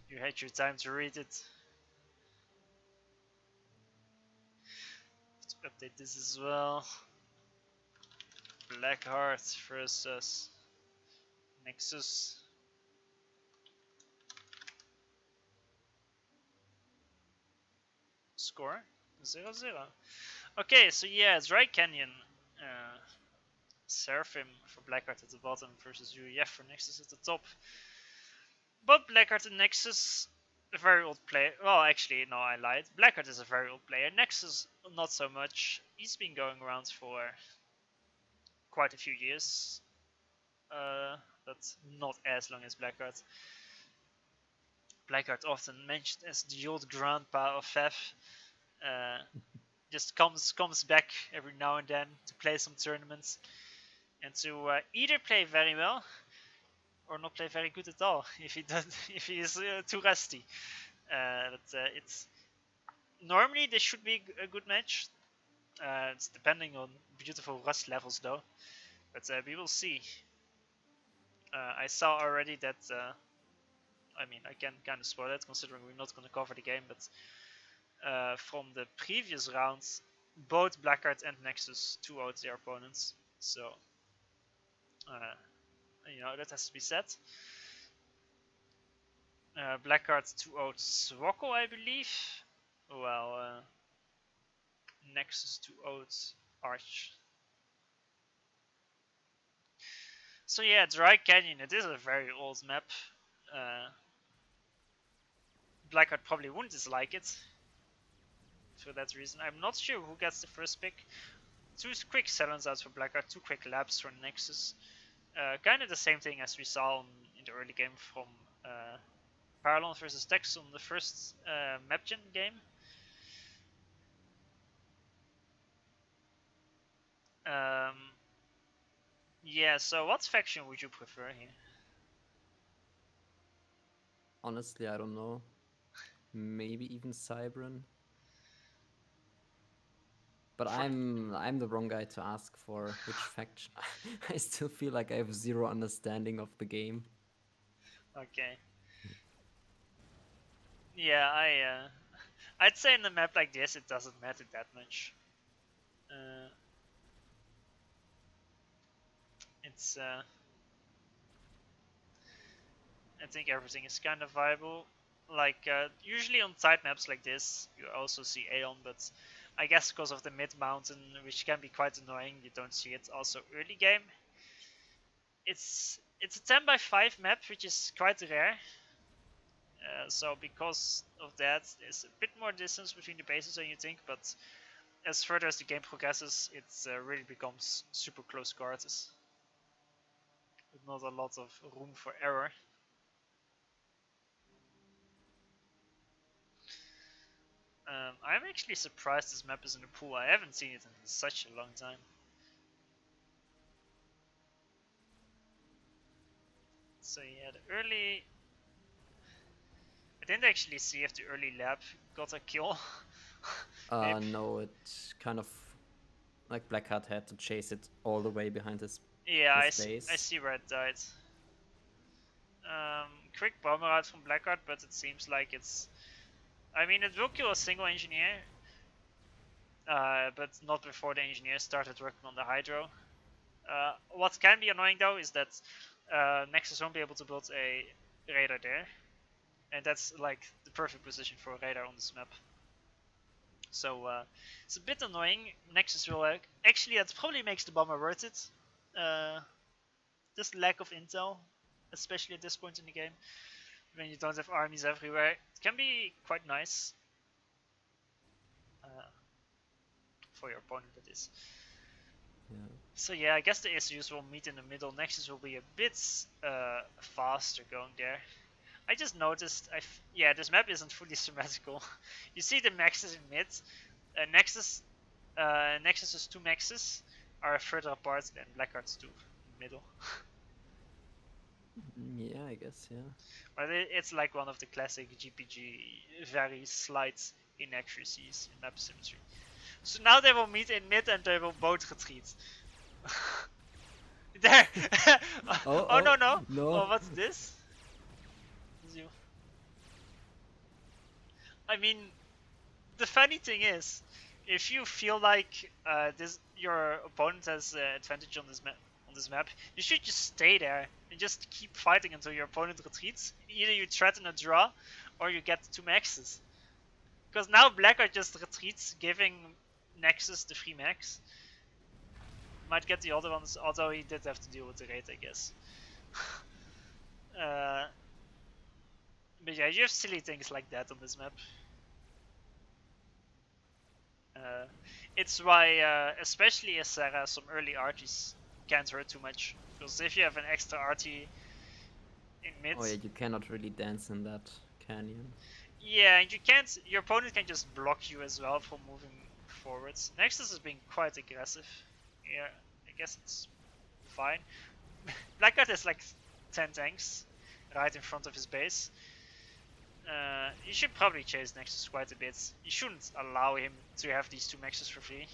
You had your time to read it. Let's update this as well. Blackheart versus Nexus. Score 0-0. Okay, so yeah, Dry Canyon. Seraphim for Blackheart at the bottom versus UEF for Nexus at the top. But Blackheart and Nexus, a very old player. Well, actually, no, I lied. Blackheart is a very old player. Nexus, not so much. He's been going around for quite a few years. But not as long as Blackheart. Blackheart often mentioned as the old grandpa of FEF. Just comes back every now and then to play some tournaments and to either play very well or not play very good at all if he is too rusty. But it's normally this should be a good match. It's depending on beautiful rust levels though, but we will see. I saw already that. I mean, I can kind of spoil it considering we're not going to cover the game, but from the previous rounds, both Blackheart and Nexus 2-0'd their opponents. So, you know, that has to be said. Blackheart 2-0'd Swoko, I believe. Well, Nexus 2-0'd Arch. So yeah, Dry Canyon, it is a very old map. Blackheart probably wouldn't dislike it for that reason. I'm not sure who gets the first pick. 2 quick silence outs for Blackheart, 2 quick laps for Nexus. Kind of the same thing as we saw in the early game from Parallon versus Tex on the first map gen game. Yeah, so what faction would you prefer here? Honestly, I don't know. Maybe even Cybran. But I'm the wrong guy to ask for which faction. I still feel like I have zero understanding of the game. Okay. Yeah, I'd say in a map like this it doesn't matter that much. It's I think everything is kind of viable. Like usually on tight maps like this, you also see Aeon, but I guess because of the mid mountain, which can be quite annoying, you don't see it. Also early game, it's a 10x5 map, which is quite rare. So because of that, there's a bit more distance between the bases than you think, but as further as the game progresses, it really becomes super close quarters with not a lot of room for error. I'm actually surprised this map is in the pool. I haven't seen it in such a long time. So yeah, the early... I didn't actually see if the early lab got a kill. No, it kind of... Like Blackheart had to chase it all the way behind his Yeah, I base. see where it died. Quick bomber out from Blackheart, but it seems like it's... I mean, it will kill a single engineer, but not before the engineer started working on the Hydro. What can be annoying though is that Nexus won't be able to build a radar there, and that's like the perfect position for a radar on this map. So it's a bit annoying. Nexus will actually, that probably makes the bomber worth it. This lack of intel, especially at this point in the game, when you don't have armies everywhere, it can be quite nice for your opponent. That is. Yeah. So yeah, I guess the SUs will meet in the middle. Nexus will be a bit faster going there. I just noticed, yeah, this map isn't fully symmetrical. You see the maxes in mid. Nexus's 2 maxes are further apart than Blackheart's 2 in the middle. Yeah, I guess, yeah. But it's like one of the classic GPG very slight inaccuracies in map symmetry. So now they will meet in mid and they will both retreat. There! Oh no! No. Oh, what's this? I mean, the funny thing is, if you feel like your opponent has advantage on this map, you should just stay there and just keep fighting until your opponent retreats. Either you threaten a draw, or you get 2 maxes. Because now Blackheart just retreats, giving Nexus the free max. Might get the other ones, although he did have to deal with the raid, I guess. But yeah, you have silly things like that on this map. It's why, especially as Sarah, some early arties can't hurt too much. Because if you have an extra arty in mid, Oh yeah, you cannot really dance in that canyon. yeah, and you can't. Your opponent can just block you as well from moving forwards. Nexus is being quite aggressive. Yeah, I guess it's fine. Blackheart has like 10 tanks right in front of his base. You should probably chase Nexus quite a bit. You shouldn't allow him to have these 2 maxes for free.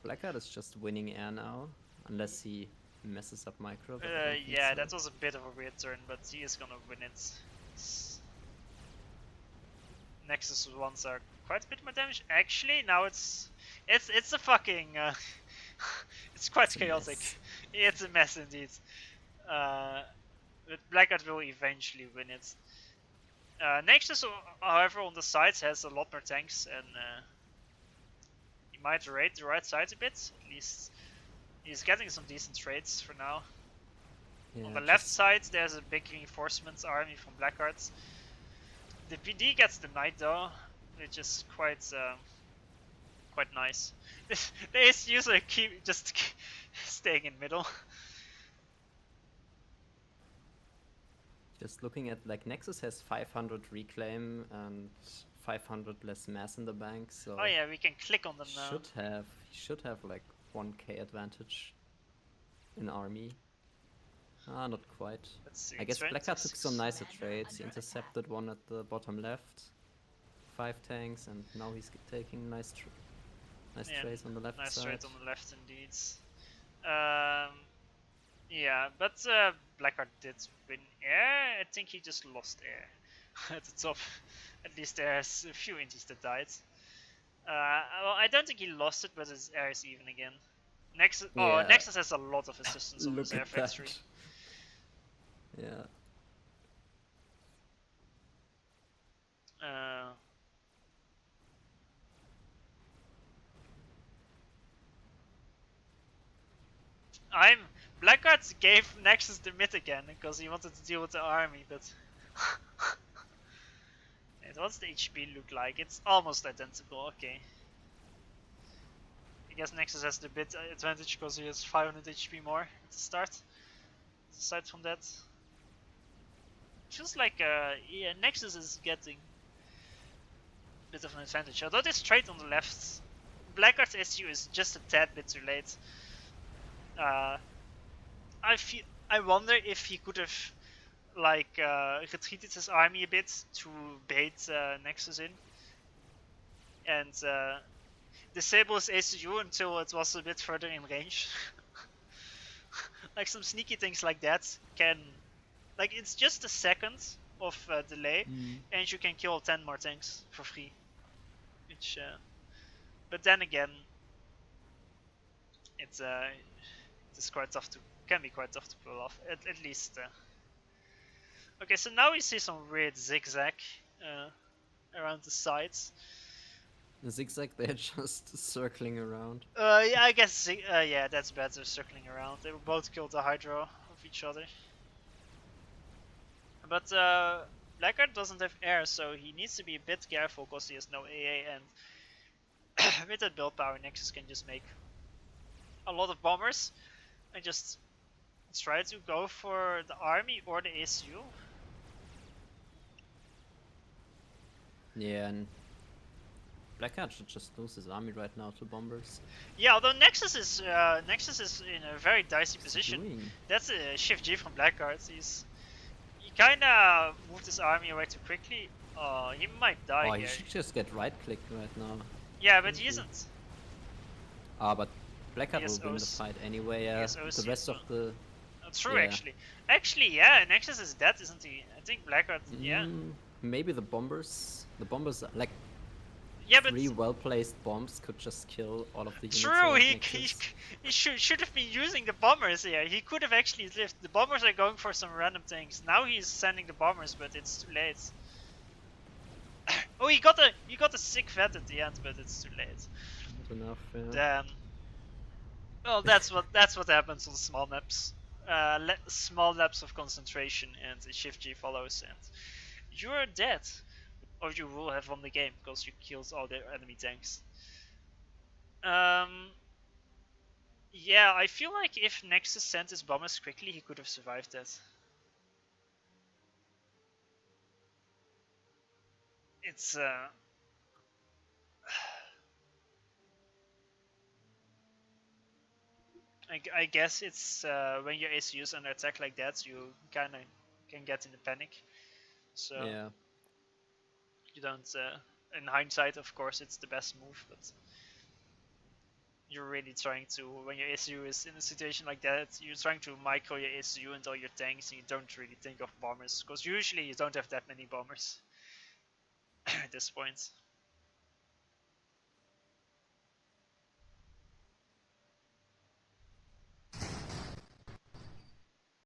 Blackheart is just winning air now, unless he messes up micro. Yeah, so. that was a bit of a weird turn, but he is gonna win it. Nexus ones are quite a bit more damage. Actually, now it's a fucking it's quite chaotic. It's a mess indeed. But Blackheart will eventually win it. Nexus, however, on the sides has a lot more tanks, and he might raid the right side a bit. At least he's getting some decent trades for now. Yeah, on the left side, there's a big reinforcements army from Blackheart. The PD gets the knight though, which is quite nice. The ace user keep just staying in middle. Just looking at, like, Nexus has 500 reclaim and 500 less mass in the bank, so Oh yeah, we can click on them now. he should have like 1k advantage in army. Ah, not quite. Let's see, I guess Blackheart took 26. some nicer trades. He intercepted one at the bottom left, 5 tanks, and now he's taking nice Yeah, trades on the left Nice side. trade on the left indeed. Yeah, but Blackheart did win air. I think he just lost air at the top. At least there's a few inties that died. Well, I don't think he lost it, but his air is even again. Nexus, Yeah. Nexus has a lot of assistance on Look his air at that. factory. Yeah. Blackheart gave Nexus the mid again because he wanted to deal with the army, but what's the HP look like? It's almost identical. Okay. I guess Nexus has the bit advantage because he has 500 HP more at the start. Aside from that, feels like yeah, Nexus is getting a bit of an advantage. Although this trade on the left, Blackheart's SU is just a tad bit too late. I wonder if he could have like retreated his army a bit to bait Nexus in and disable his ACU until it was a bit further in range. Like some sneaky things like that can, like, it's just a second of delay and you can kill 10 more tanks for free. Which, but then again, it's quite tough to, can be quite tough to pull off, at least. Okay, so now we see some weird zigzag around the sides. The zigzag, they're just circling around. Yeah, I guess, yeah, that's better, circling around. They will both kill the Hydra of each other. But Blackheart doesn't have air, so he needs to be a bit careful because he has no AA, and with that build power, Nexus can just make a lot of bombers and just try to go for the army or the ASU. Yeah, and Blackheart should just lose his army right now to bombers. Yeah, although Nexus is in a very dicey position. That's a shift G from Blackheart. He kinda moved his army away too quickly. He might die Oh, here. he should just get right-clicked right now. Yeah, but he isn't. But Blackheart He has will win the OC. fight anyway. He has The OC rest as of the True, yeah. actually. Actually, yeah, Nexus is dead, isn't he? I think Blackheart, yeah. maybe the bombers, like Yeah, but 3 well-placed bombs could just kill all of the units true, around he Nexus. should have been using the bombers here. He could have actually lived. The bombers are going for some random things. Now he's sending the bombers, but it's too late. Oh, he got a sick vet at the end, but it's too late. Not enough, yeah. Then, well, that's what happens on small maps. Small lapse of concentration, and a shift G follows, and you're dead, or you will have won the game because you killed all the enemy tanks. Um, yeah, I feel like if Nexus sent his bombers quickly, he could have survived that. It's I guess it's when your ACU is under attack like that, you kind of can get in a panic. So Yeah. you don't. In hindsight, of course, it's the best move, but you're really trying to, when your ACU is in a situation like that, you're trying to micro your ACU and all your tanks, and you don't really think of bombers, because usually you don't have that many bombers at this point.